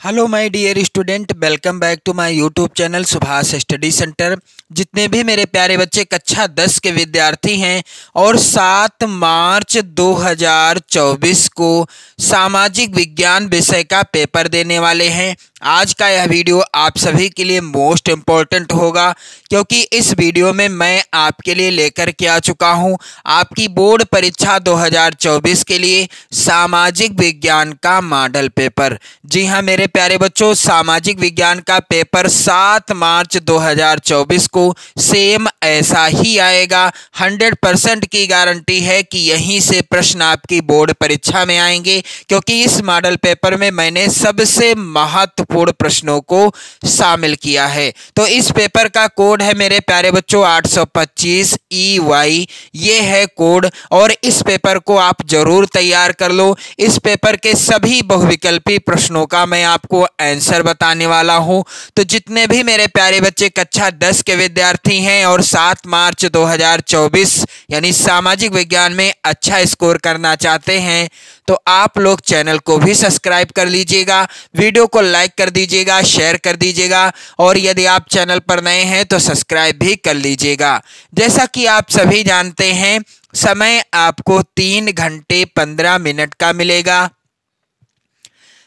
Hello my dear student, welcome back to my YouTube channel Subhash study centre. जितने भी मेरे प्यारे बच्चे कक्षा 10 के विद्यार्थी हैं और 7 मार्च 2024 को सामाजिक विज्ञान विषय का पेपर देने वाले हैं, आज का यह वीडियो आप सभी के लिए मोस्ट इम्पोर्टेंट होगा, क्योंकि इस वीडियो में मैं आपके लिए लेकर के आ चुका हूं आपकी बोर्ड परीक्षा 2024 के लिए सामाजिक विज्ञान का मॉडल पेपर। जी हां मेरे प्यारे बच्चों, सामाजिक विज्ञान का पेपर 7 मार्च 2024 को सेम ऐसा ही आएगा। 100% की गारंटी है कि यहीं से प्रश्न आपकी बोर्ड परीक्षा में आएंगे, क्योंकि इस मॉडल पेपर में मैंने सबसे महत्वपूर्ण प्रश्नों को शामिल किया है। तो इस पेपर का कोड है मेरे प्यारे बच्चों 825 EY, ये है कोड, और इस पेपर को आप जरूर तैयार कर लो। इस पेपर के सभी बहुविकल्पी प्रश्नों का मैं आपको आंसर बताने वाला हूं। तो जितने भी मेरे प्यारे बच्चे कक्षा 10 के विद्यार्थी हैं और 7 मार्च 2024 यानी सामाजिक विज्ञान में अच्छा स्कोर करना चाहते हैं, तो आप लोग चैनल को भी सब्सक्राइब कर लीजिएगा, वीडियो को लाइक कर दीजिएगा, शेयर कर दीजिएगा, और यदि आप चैनल पर नए हैं तो सब्सक्राइब भी कर लीजिएगा। जैसा कि आप सभी जानते हैं, समय आपको 3 घंटे 15 मिनट का मिलेगा।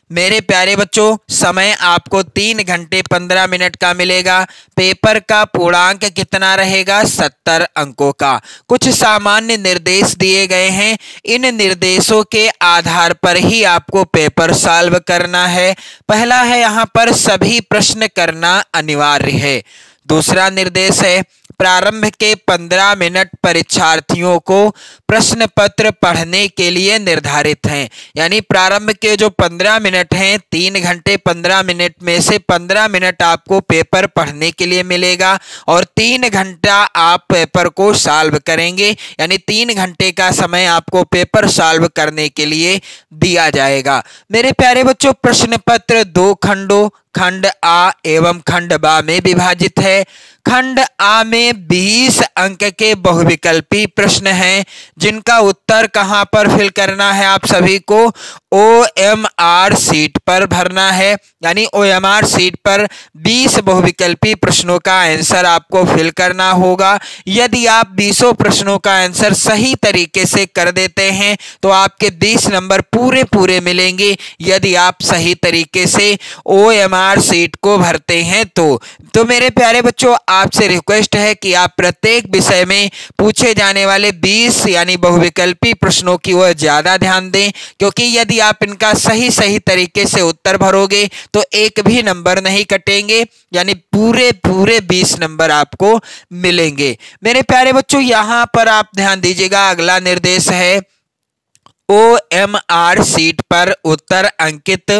मेरे प्यारे बच्चों, समय आपको 3 घंटे 15 मिनट का मिलेगा। पेपर का पूर्णांक कितना रहेगा? 70 अंकों का। कुछ सामान्य निर्देश दिए गए हैं, इन निर्देशों के आधार पर ही आपको पेपर सॉल्व करना है। पहला है, यहाँ पर सभी प्रश्न करना अनिवार्य है। दूसरा निर्देश है, प्रारंभ के 15 मिनट परीक्षार्थियों को प्रश्न पत्र पढ़ने के लिए निर्धारित हैं। यानी प्रारंभ के जो 15 मिनट हैं, 3 घंटे 15 मिनट में से 15 मिनट आपको पेपर पढ़ने के लिए मिलेगा और 3 घंटा आप पेपर को सॉल्व करेंगे। यानी 3 घंटे का समय आपको पेपर सॉल्व करने के लिए दिया जाएगा। मेरे प्यारे बच्चों, प्रश्न पत्र 2 खंडों, खंड आ एवं खंड बा में विभाजित है। खंड आ में 20 अंक के बहुविकल्पी प्रश्न हैं, जिनका उत्तर कहां पर फिल करना है? आप सभी को OMR सीट पर भरना है। यानी OMR सीट पर 20 बहुविकल्पी प्रश्नों का आंसर आपको फिल करना होगा। यदि आप 20 प्रश्नों का आंसर सही तरीके से कर देते हैं तो आपके 20 नंबर पूरे मिलेंगे। यदि आप सही तरीके से OMR सीट को भरते हैं तो मेरे प्यारे बच्चों, आपसे रिक्वेस्ट है कि आप प्रत्येक विषय में पूछे जाने वाले 20 यानी बहुविकल्पी प्रश्नों की ओर ज्यादा ध्यान दें, क्योंकि यदि आप इनका सही तरीके से उत्तर भरोगे तो एक भी नंबर नहीं कटेंगे, यानी पूरे 20 नंबर आपको मिलेंगे। मेरे प्यारे बच्चों, यहां पर आप ध्यान दीजिएगा, अगला निर्देश है, OMR सीट पर उत्तर अंकित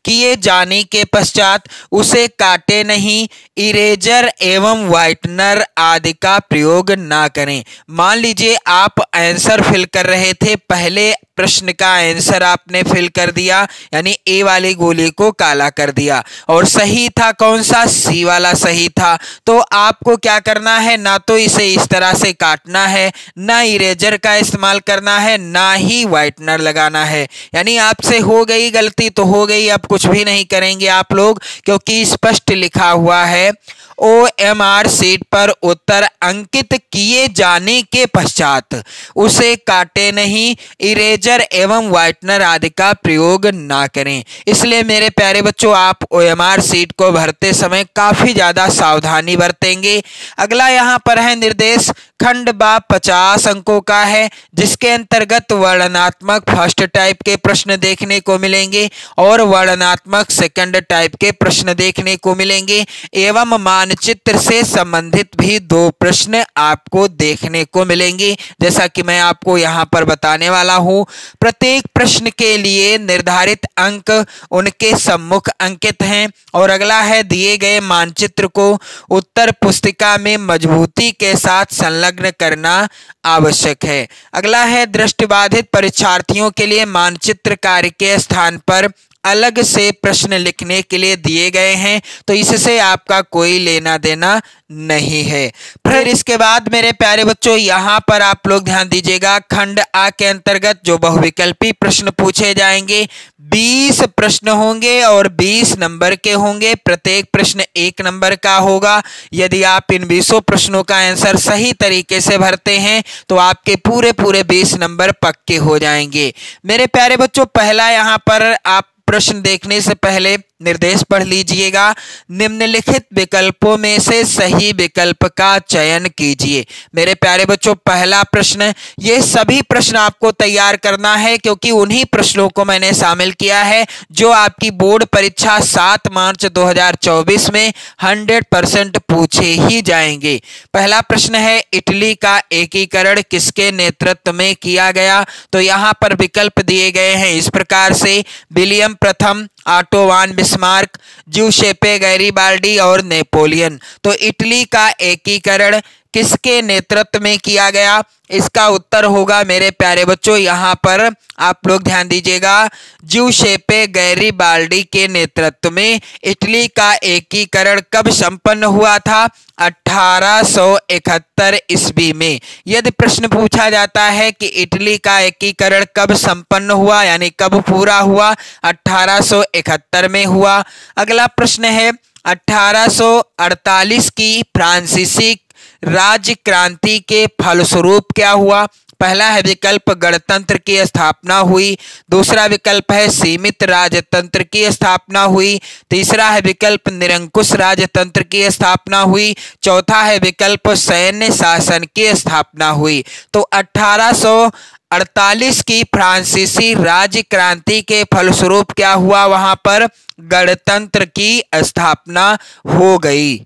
किए जाने के पश्चात उसे काटे नहीं, इरेजर एवं व्हाइटनर आदि का प्रयोग ना करें। मान लीजिए आप आंसर फिल कर रहे थे, पहले प्रश्न का आंसर आपने फिल कर दिया, यानी ए वाली गोली को काला कर दिया, और सही था कौन सा? सी वाला सही था। तो आपको क्या करना है? ना तो इसे इस तरह से काटना है, ना इरेजर का इस्तेमाल करना है, ना ही व्हाइटनर लगाना है। यानी आपसे हो गई गलती तो हो गई, अब कुछ भी नहीं करेंगे आप लोग, क्योंकि स्पष्ट लिखा हुआ है OMR सीट पर उत्तर अंकित किए जाने के पश्चात उसे काटे नहीं, इरेजर एवं व्हाइटनर आदि का प्रयोग ना करें। इसलिए मेरे प्यारे बच्चों, आप OMR सीट को भरते समय काफी ज्यादा सावधानी बरतेंगे। अगला यहाँ पर है निर्देश, खंड बा 50 अंकों का है, जिसके अंतर्गत वर्णनात्मक फर्स्ट टाइप के प्रश्न देखने को मिलेंगे और वर्णनात्मक सेकंड टाइप के प्रश्न देखने को मिलेंगे, एवं मानचित्र से संबंधित भी 2 प्रश्न आपको देखने को मिलेंगे। जैसा कि मैं आपको यहाँ पर बताने वाला हूँ, प्रत्येक प्रश्न के लिए निर्धारित अंक उनके सम्मुख अंकित हैं। और अगला है, दिए गए मानचित्र को उत्तर पुस्तिका में मजबूती के साथ संलग्न करना आवश्यक है। अगला है, दृष्टिबाधित परीक्षार्थियों के लिए मानचित्र कार्य के स्थान पर अलग से प्रश्न लिखने के लिए दिए गए हैं, तो इससे आपका कोई लेना देना नहीं है। फिर इसके बाद मेरे प्यारे बच्चों यहाँ पर आप लोग ध्यान दीजिएगा, खंड आ के अंतर्गत जो बहुविकल्पी प्रश्न पूछे जाएंगे 20 प्रश्न होंगे और 20 नंबर के होंगे। प्रत्येक प्रश्न 1 नंबर का होगा। यदि आप इन 20 प्रश्नों का आंसर सही तरीके से भरते हैं तो आपके पूरे 20 नंबर पक्के हो जाएंगे। मेरे प्यारे बच्चों, पहला यहाँ पर आप प्रश्न देखने से पहले निर्देश पढ़ लीजिएगा। निम्नलिखित विकल्पों में से सही विकल्प का चयन कीजिए। मेरे प्यारे बच्चों, पहला प्रश्न, ये सभी प्रश्न आपको तैयार करना है क्योंकि उन्हीं प्रश्नों को मैंने शामिल किया है जो आपकी बोर्ड परीक्षा 7 मार्च 2024 में 100% पूछे ही जाएंगे। पहला प्रश्न है, इटली का एकीकरण किसके नेतृत्व में किया गया? तो यहाँ पर विकल्प दिए गए हैं इस प्रकार से, विलियम प्रथम, ऑटो वान बिस्मार्क, ज्यूसेप्पे गैरिबाल्डी और नेपोलियन। तो इटली का एकीकरण किसके नेतृत्व में किया गया? इसका उत्तर होगा मेरे प्यारे बच्चों, यहाँ पर आप लोग ध्यान दीजिएगा, ज्यूसेप्पे गैरिबाल्डी के नेतृत्व में। इटली का एकीकरण कब संपन्न हुआ था? 1871 ईस्वी में। यदि प्रश्न पूछा जाता है कि इटली का एकीकरण कब संपन्न हुआ यानी कब पूरा हुआ, 1871 में हुआ। अगला प्रश्न है, 1848 की फ्रांसीसी राज्य क्रांति के फलस्वरूप क्या हुआ? पहला है विकल्प, गणतंत्र की स्थापना हुई। दूसरा विकल्प है सीमित राजतंत्र की स्थापना हुई। तीसरा है विकल्प, निरंकुश राजतंत्र की स्थापना हुई। चौथा है विकल्प, सैन्य शासन की स्थापना हुई। तो 1848 की फ्रांसीसी राज्य क्रांति के फलस्वरूप क्या हुआ? वहां पर गणतंत्र की स्थापना हो गई।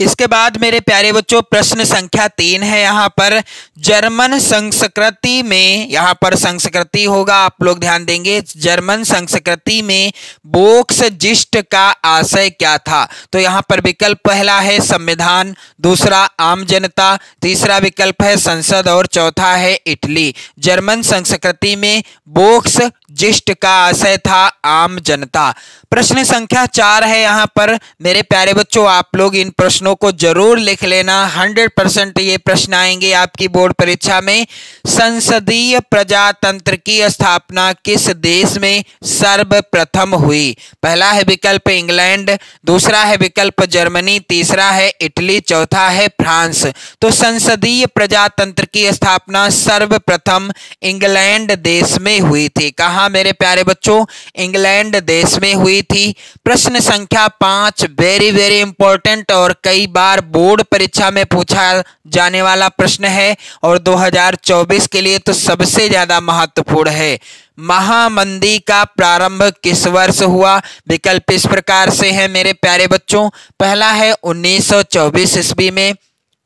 इसके बाद मेरे प्यारे बच्चों, प्रश्न संख्या 3 है यहाँ पर, जर्मन संस्कृति में, यहाँ पर संस्कृति होगा, आप लोग ध्यान देंगे, जर्मन संस्कृति में वोक्सजिस्ट का आशय क्या था? तो यहाँ पर विकल्प पहला है संविधान, दूसरा आम जनता, तीसरा विकल्प है संसद और चौथा है इटली। जर्मन संस्कृति में वोक्सजिस्ट का आशय था आम जनता। प्रश्न संख्या 4 है यहाँ पर मेरे प्यारे बच्चों, आप लोग इन प्रश्नों को जरूर लिख लेना, 100% ये प्रश्न आएंगे आपकी बोर्ड परीक्षा में। संसदीय प्रजातंत्र की स्थापना किस देश में सर्वप्रथम हुई? पहला है विकल्प इंग्लैंड, दूसरा है विकल्प जर्मनी, तीसरा है इटली, चौथा है फ्रांस। तो संसदीय प्रजातंत्र की स्थापना सर्वप्रथम इंग्लैंड देश में हुई थी। कहाँ मेरे प्यारे बच्चों? इंग्लैंड देश में हुई थी। प्रश्न संख्या 5 वेरी इंपॉर्टेंट और कई बार बोर्ड परीक्षा में पूछा जाने वाला प्रश्न है और 2024 के लिए तो सबसे ज्यादा महत्वपूर्ण है। महामंदी का प्रारंभ किस वर्ष हुआ? विकल्प इस प्रकार से है मेरे प्यारे बच्चों, पहला है 1924 ईस्वी में,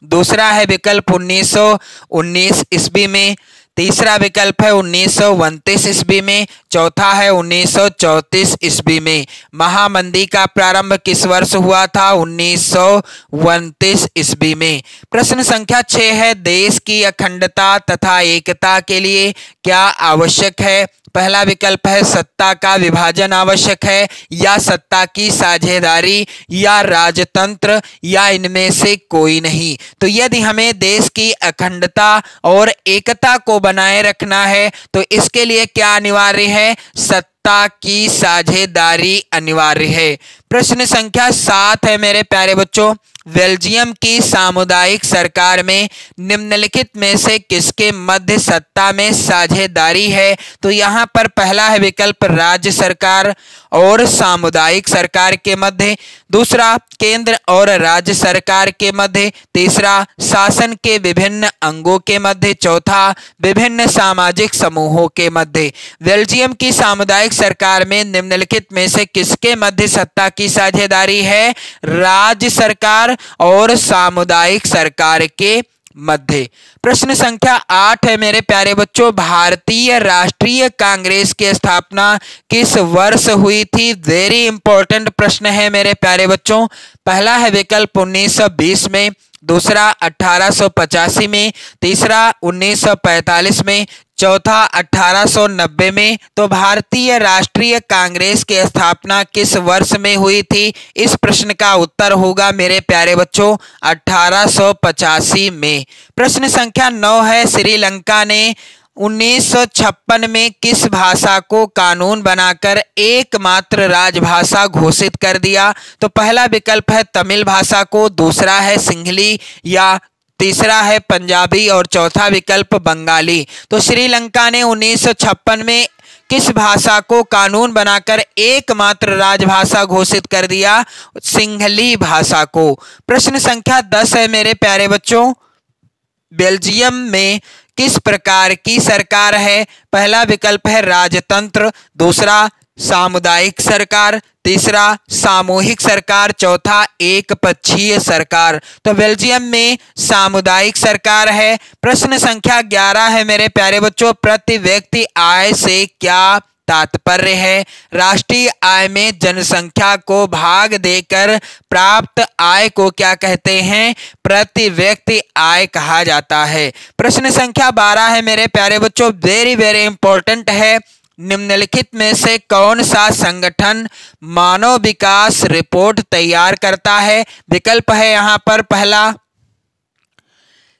दूसरा है विकल्प 1919 ईस्वी में, तीसरा विकल्प है 1929 ईस्वी में, चौथा है 1934 ईस्वी में। महामंदी का प्रारंभ किस वर्ष हुआ था? 1929 ईस्वी में। प्रश्न संख्या 6 है, देश की अखंडता तथा एकता के लिए क्या आवश्यक है? पहला विकल्प है सत्ता का विभाजन आवश्यक है, या सत्ता की साझेदारी, या राजतंत्र, या इनमें से कोई नहीं। तो यदि हमें देश की अखंडता और एकता को बनाए रखना है तो इसके लिए क्या अनिवार्य है? सत्ता की साझेदारी अनिवार्य है। प्रश्न संख्या 7 है मेरे प्यारे बच्चों, बेल्जियम की सामुदायिक सरकार में निम्नलिखित में से किसके मध्य सत्ता में साझेदारी है? तो यहाँ पर पहला है विकल्प राज्य सरकार और सामुदायिक सरकार के मध्य, दूसरा केंद्र और राज्य सरकार के मध्य, तीसरा शासन के विभिन्न अंगों के मध्य, चौथा विभिन्न सामाजिक समूहों के मध्य। बेल्जियम की सामुदायिक सरकार में निम्नलिखित में से किसके मध्य सत्ता की साझेदारी है? राज्य सरकार और सामुदायिक सरकार के मध्य। प्रश्न संख्या 8 है मेरे प्यारे बच्चों, भारतीय राष्ट्रीय कांग्रेस की स्थापना किस वर्ष हुई थी? वेरी इंपॉर्टेंट प्रश्न है मेरे प्यारे बच्चों। पहला है विकल्प 1920 में, दूसरा 1885 में, तीसरा 1945 में, चौथा 1890 में। तो भारतीय राष्ट्रीय कांग्रेस की स्थापना किस वर्ष में हुई थी? इस प्रश्न का उत्तर होगा मेरे प्यारे बच्चों 1885 में। प्रश्न संख्या 9 है, श्रीलंका ने 1956 में किस भाषा को कानून बनाकर एकमात्र राजभाषा घोषित कर दिया? तो पहला विकल्प है तमिल भाषा को, दूसरा है सिंहली या तीसरा है पंजाबी और चौथा विकल्प बंगाली। तो श्रीलंका ने 1956 में किस भाषा को कानून बनाकर एकमात्र राजभाषा घोषित कर दिया? सिंहली भाषा को। प्रश्न संख्या 10 है मेरे प्यारे बच्चों, बेल्जियम में किस प्रकार की सरकार है? पहला विकल्प है राजतंत्र, दूसरा सामुदायिक सरकार, तीसरा सामूहिक सरकार, चौथा एक पक्षीय सरकार। तो बेल्जियम में सामुदायिक सरकार है। प्रश्न संख्या 11 है मेरे प्यारे बच्चों, प्रति व्यक्ति आय से क्या तात्पर्य है? राष्ट्रीय आय में जनसंख्या को भाग देकर प्राप्त आय को क्या कहते हैं? प्रति व्यक्ति आय कहा जाता है। प्रश्न संख्या 12 है मेरे प्यारे बच्चों, वेरी वेरी इंपॉर्टेंट है, निम्नलिखित में से कौन सा संगठन मानव विकास रिपोर्ट तैयार करता है? विकल्प है यहां पर, पहला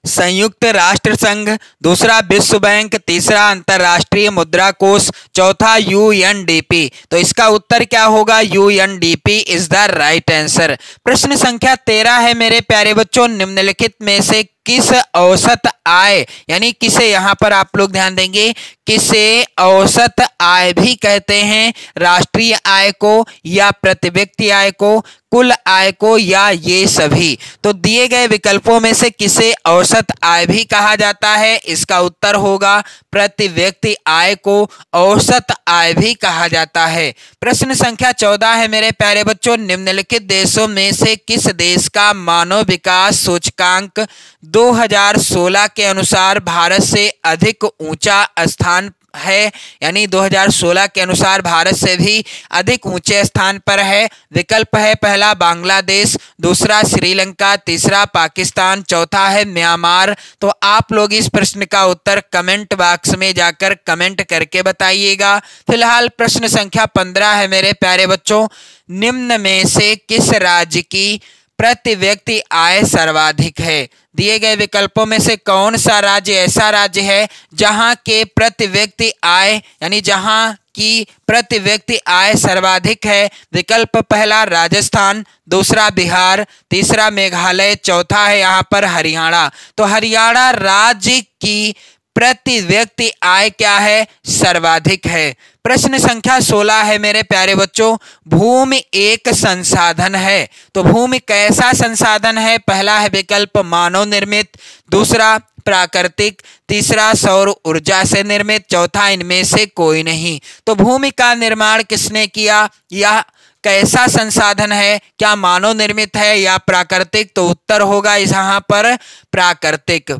संयुक्त राष्ट्र संघ, दूसरा विश्व बैंक, तीसरा अंतरराष्ट्रीय मुद्रा कोष, चौथा यूएनडीपी। तो इसका उत्तर क्या होगा? UNDP is the right answer. प्रश्न संख्या 13 है मेरे प्यारे बच्चों, निम्नलिखित में से किस औसत आय, यानी किसे यहां पर आप लोग ध्यान देंगे, किसे औसत आय भी कहते हैं? राष्ट्रीय आय को या प्रति व्यक्ति आय को, कुल आय को या ये सभी? तो दिए गए विकल्पों में से किसे औसत आय भी कहा जाता है? इसका उत्तर होगा प्रति व्यक्ति आय को औसत आय भी कहा जाता है। प्रश्न संख्या 14 है मेरे प्यारे बच्चों, निम्नलिखित देशों में से किस देश का मानव विकास सूचकांक 2016 के अनुसार भारत से अधिक ऊंचा स्थान है? यानी 2016 के अनुसार भारत से भी अधिक ऊंचे स्थान पर है। विकल्प है पहला बांग्लादेश, दूसरा श्रीलंका, तीसरा पाकिस्तान, चौथा है म्यांमार। तो आप लोग इस प्रश्न का उत्तर कमेंट बॉक्स में जाकर कमेंट करके बताइएगा। फिलहाल प्रश्न संख्या 15 है मेरे प्यारे बच्चों, निम्न में से किस राज्य की प्रति व्यक्ति आय सर्वाधिक है? दिए गए विकल्पों में से कौन सा राज्य ऐसा राज्य है जहां के प्रति व्यक्ति आय, यानी जहां की प्रति व्यक्ति आय सर्वाधिक है? विकल्प पहला राजस्थान, दूसरा बिहार, तीसरा मेघालय, चौथा है यहां पर हरियाणा। तो हरियाणा राज्य की प्रति व्यक्ति आय क्या है? सर्वाधिक है। प्रश्न संख्या 16 है मेरे प्यारे बच्चों, भूमि एक संसाधन है, तो भूमि कैसा संसाधन है? पहला है विकल्प मानव निर्मित, दूसरा प्राकृतिक, तीसरा सौर ऊर्जा से निर्मित, चौथा इनमें से कोई नहीं। तो भूमि का निर्माण किसने किया? यह कैसा संसाधन है? क्या मानव निर्मित है या प्राकृतिक? तो उत्तर होगा यहाँ पर प्राकृतिक।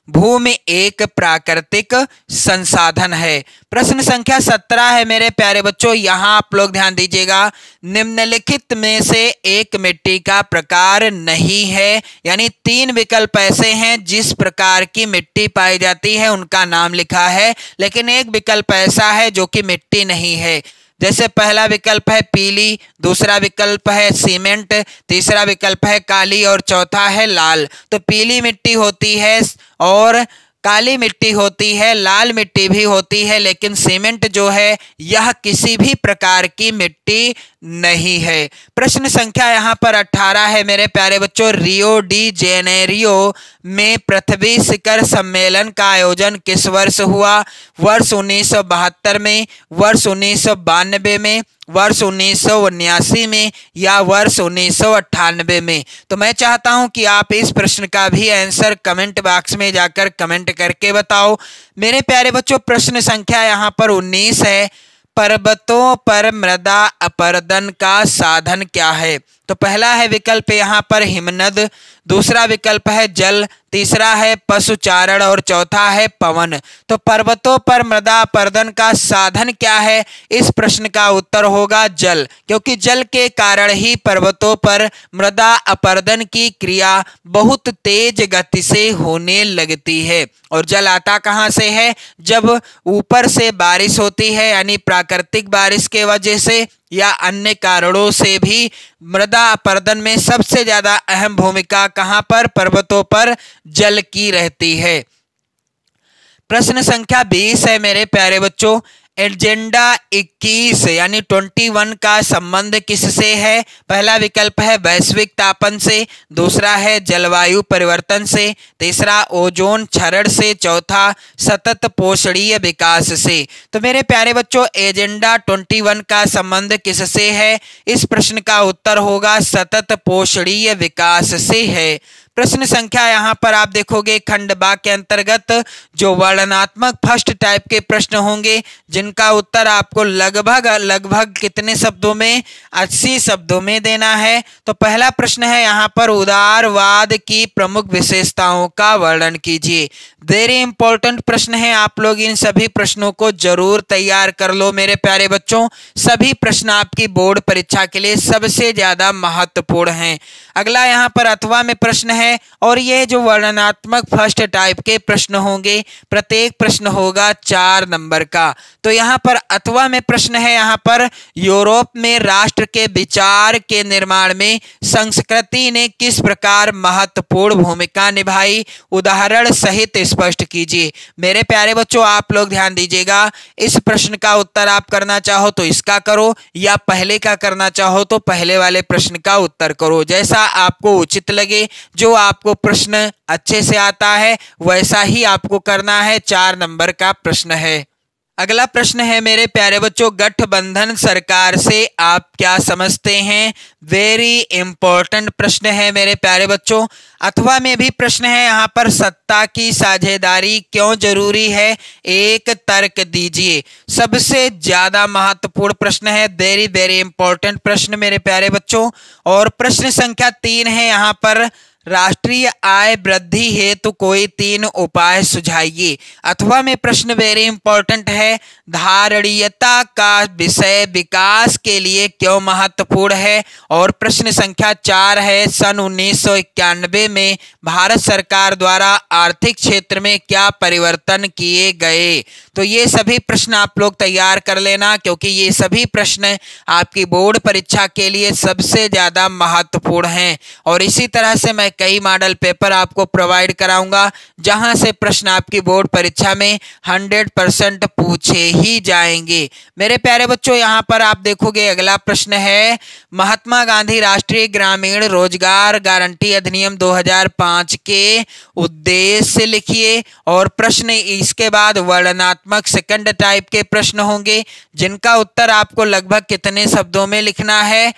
भूमि एक प्राकृतिक संसाधन है। प्रश्न संख्या 17 है मेरे प्यारे बच्चों, यहां आप लोग ध्यान दीजिएगा, निम्नलिखित में से एक मिट्टी का प्रकार नहीं है, यानी 3 विकल्प ऐसे हैं जिस प्रकार की मिट्टी पाई जाती है उनका नाम लिखा है, लेकिन एक विकल्प ऐसा है जो कि मिट्टी नहीं है। जैसे पहला विकल्प है पीली, दूसरा विकल्प है सीमेंट, तीसरा विकल्प है काली और चौथा है लाल। तो पीली मिट्टी होती है और काली मिट्टी होती है, लाल मिट्टी भी होती है, लेकिन सीमेंट जो है यह किसी भी प्रकार की मिट्टी नहीं है। प्रश्न संख्या यहाँ पर 18 है मेरे प्यारे बच्चों, रियो डी जेनेरियो में पृथ्वी शिखर सम्मेलन का आयोजन किस वर्ष हुआ? वर्ष 1972 में, वर्ष 1992 में, वर्ष 1979 में या वर्ष 1998 में? तो मैं चाहता हूं कि आप इस प्रश्न का भी आंसर कमेंट बॉक्स में जाकर कमेंट करके बताओ। मेरे प्यारे बच्चों, प्रश्न संख्या यहां पर 19 है, पर्वतों पर मृदा अपरदन का साधन क्या है? तो पहला है विकल्प यहाँ पर हिमनद, दूसरा विकल्प है जल, तीसरा है पशुचारण और चौथा है पवन। तो पर्वतों पर मृदा अपर्दन का साधन क्या है? इस प्रश्न का उत्तर होगा जल, क्योंकि जल के कारण ही पर्वतों पर मृदा अपर्दन की क्रिया बहुत तेज गति से होने लगती है। और जल आता कहाँ से है? जब ऊपर से बारिश होती है, यानी प्राकृतिक बारिश के वजह से या अन्य कारणों से भी मृदा अपर्दन में सबसे ज्यादा अहम भूमिका कहां पर? पर्वतों पर जल की रहती है। प्रश्न संख्या 20 है मेरे प्यारे बच्चों, एजेंडा 21 यानी 21 का संबंध किससे है? पहला विकल्प है वैश्विक तापन से, दूसरा है जलवायु परिवर्तन से, तीसरा ओजोन क्षरण से, चौथा सतत पोषणीय विकास से। तो मेरे प्यारे बच्चों, एजेंडा 21 का संबंध किससे है? इस प्रश्न का उत्तर होगा सतत पोषणीय विकास से है। प्रश्न संख्या यहाँ पर आप देखोगे खंड बा के अंतर्गत जो वर्णनात्मक फर्स्ट टाइप के प्रश्न होंगे, जिनका उत्तर आपको लगभग कितने शब्दों में? 80 शब्दों में देना है। तो पहला प्रश्न है यहाँ पर, उदारवाद की प्रमुख विशेषताओं का वर्णन कीजिए। वेरी इंपॉर्टेंट प्रश्न है, आप लोग इन सभी प्रश्नों को जरूर तैयार कर लो मेरे प्यारे बच्चों। सभी प्रश्न आपकी बोर्ड परीक्षा के लिए सबसे ज्यादा महत्वपूर्ण हैं। अगला यहाँ पर अथवा में प्रश्न है, और ये जो वर्णनात्मक फर्स्ट टाइप के प्रश्न होंगे, प्रत्येक प्रश्न होगा 4 नंबर का। तो यहाँ पर अथवा में प्रश्न है, यहाँ पर यूरोप में राष्ट्र के विचार के निर्माण में संस्कृति ने किस प्रकार महत्वपूर्ण भूमिका निभाई? उदाहरण सहित स्पष्ट कीजिए। मेरे प्यारे बच्चों, आप लोग ध्यान दीजिएगा, इस प्रश्न का उत्तर आप करना चाहो तो इसका करो, या पहले का करना चाहो तो पहले वाले प्रश्न का उत्तर करो, जैसा आपको उचित लगे। जो आपको प्रश्न अच्छे से आता है वैसा ही आपको करना है। 4 नंबर का प्रश्न है। अगला प्रश्न है मेरे प्यारे बच्चों, गठबंधन सरकार से आप क्या समझते हैं? वेरी इंपॉर्टेंट प्रश्न है मेरे प्यारे बच्चों। अथवा में भी प्रश्न है यहाँ पर, सत्ता की साझेदारी क्यों जरूरी है? एक तर्क दीजिए। सबसे ज्यादा महत्वपूर्ण प्रश्न है, वेरी वेरी इंपॉर्टेंट प्रश्न मेरे प्यारे बच्चों। और प्रश्न संख्या 3 है यहाँ पर, राष्ट्रीय आय वृद्धि हेतु कोई 3 उपाय सुझाइए। अथवा में प्रश्न वेरी इंपॉर्टेंट है, धारणीयता का विषय विकास के लिए क्यों महत्वपूर्ण है? और प्रश्न संख्या 4 है, सन 1991 में भारत सरकार द्वारा आर्थिक क्षेत्र में क्या परिवर्तन किए गए? तो ये सभी प्रश्न आप लोग तैयार कर लेना, क्योंकि ये सभी प्रश्न आपकी बोर्ड परीक्षा के लिए सबसे ज्यादा महत्वपूर्ण हैं। और इसी तरह से मैं कई मॉडल पेपर आपको प्रोवाइड कराऊंगा, जहां से प्रश्न आपकी बोर्ड परीक्षा में 100% पूछे ही जाएंगे। मेरे प्यारे बच्चों, यहाँ पर आप देखोगे अगला प्रश्न है, महात्मा गांधी राष्ट्रीय ग्रामीण रोजगार गारंटी अधिनियम 2005 के उद्देश्य लिखिए। और प्रश्न इसके बाद वर्णनात्मक सेकंड टाइप के प्रश्न होंगे, जिनका उत्तर आपको लगभग कितने शब्दों में लिखना है?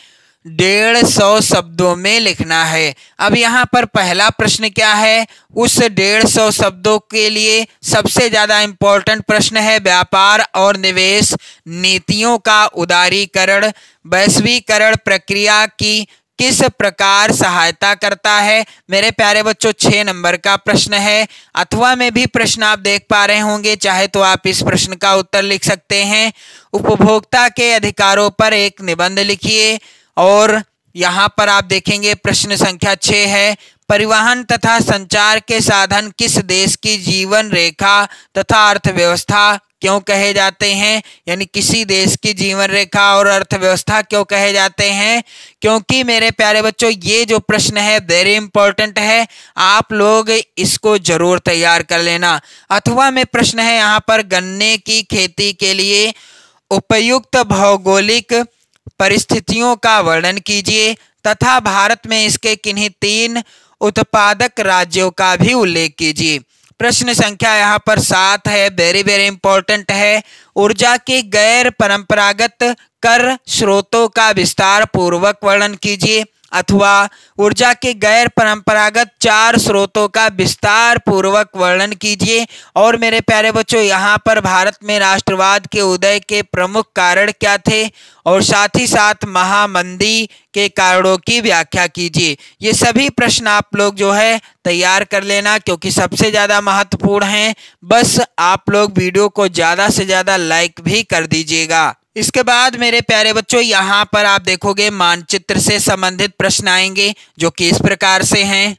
150 शब्दों में लिखना है। अब यहाँ पर पहला प्रश्न क्या है? उस 150 शब्दों के लिए सबसे ज्यादा इंपॉर्टेंट प्रश्न है, व्यापार और निवेश नीतियों का उदारीकरण वैश्वीकरण प्रक्रिया की किस प्रकार सहायता करता है? मेरे प्यारे बच्चों, 6 नंबर का प्रश्न है। अथवा में भी प्रश्न आप देख पा रहे होंगे, चाहे तो आप इस प्रश्न का उत्तर लिख सकते हैं, उपभोक्ता के अधिकारों पर एक निबंध लिखिए। और यहाँ पर आप देखेंगे प्रश्न संख्या 6 है, परिवहन तथा संचार के साधन किस देश की जीवन रेखा तथा अर्थव्यवस्था क्यों कहे जाते हैं? यानी किसी देश की जीवन रेखा और अर्थव्यवस्था क्यों कहे जाते हैं? क्योंकि मेरे प्यारे बच्चों, ये जो प्रश्न है वेरी इंपॉर्टेंट है, आप लोग इसको जरूर तैयार कर लेना। अथवा में प्रश्न है यहाँ पर, गन्ने की खेती के लिए उपयुक्त भौगोलिक परिस्थितियों का वर्णन कीजिए तथा भारत में इसके किन्हीं 3 उत्पादक राज्यों का भी उल्लेख कीजिए। प्रश्न संख्या यहाँ पर 7 है, वेरी वेरी इंपॉर्टेंट है, ऊर्जा के गैर परंपरागत कर स्रोतों का विस्तार पूर्वक वर्णन कीजिए। अथवा ऊर्जा के गैर परंपरागत 4 स्रोतों का विस्तार पूर्वक वर्णन कीजिए। और मेरे प्यारे बच्चों, यहाँ पर भारत में राष्ट्रवाद के उदय के प्रमुख कारण क्या थे और साथ ही साथ महामंदी के कारणों की व्याख्या कीजिए। ये सभी प्रश्न आप लोग जो है तैयार कर लेना, क्योंकि सबसे ज़्यादा महत्वपूर्ण हैं। बस आप लोग वीडियो को ज़्यादा से ज़्यादा लाइक भी कर दीजिएगा। इसके बाद मेरे प्यारे बच्चों, यहाँ पर आप देखोगे मानचित्र से संबंधित प्रश्न आएंगे, जो कि इस प्रकार से हैं।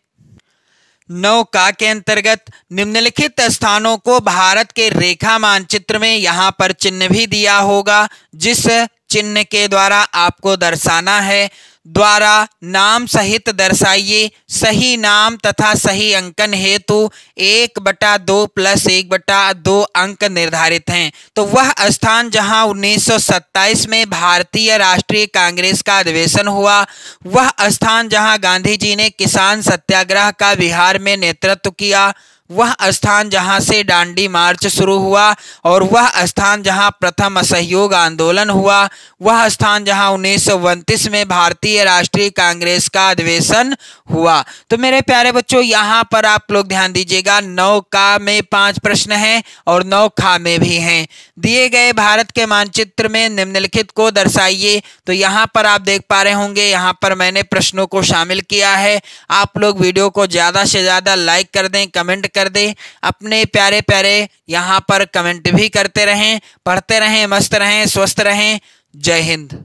9 के अंतर्गत निम्नलिखित स्थानों को भारत के रेखा मानचित्र में यहाँ पर चिन्ह भी दिया होगा, जिस चिन्ह के द्वारा आपको दर्शाना है। द्वारा नाम सहित दर्शाइए। सही नाम तथा सही अंकन हेतु 1/2 + 1/2 अंक निर्धारित हैं। तो वह स्थान जहां 1927 में भारतीय राष्ट्रीय कांग्रेस का अधिवेशन हुआ, वह स्थान जहां गांधी जी ने किसान सत्याग्रह का बिहार में नेतृत्व किया, वह स्थान जहां से दांडी मार्च शुरू हुआ, और वह स्थान जहां प्रथम असहयोग आंदोलन हुआ, वह स्थान जहां 1929 में भारतीय राष्ट्रीय कांग्रेस का अधिवेशन हुआ। तो मेरे प्यारे बच्चों, यहाँ पर आप लोग ध्यान दीजिएगा। 9 में 5 प्रश्न हैं और 9 में भी हैं। दिए गए भारत के मानचित्र में निम्नलिखित को दर्शाइए। तो यहाँ पर आप देख पा रहे होंगे, यहाँ पर मैंने प्रश्नों को शामिल किया है। आप लोग वीडियो को ज़्यादा से ज़्यादा लाइक कर दें, कमेंट कर दें, अपने प्यारे प्यारे यहाँ पर कमेंट भी करते रहें। पढ़ते रहें, मस्त रहें, स्वस्थ रहें। जय हिंद।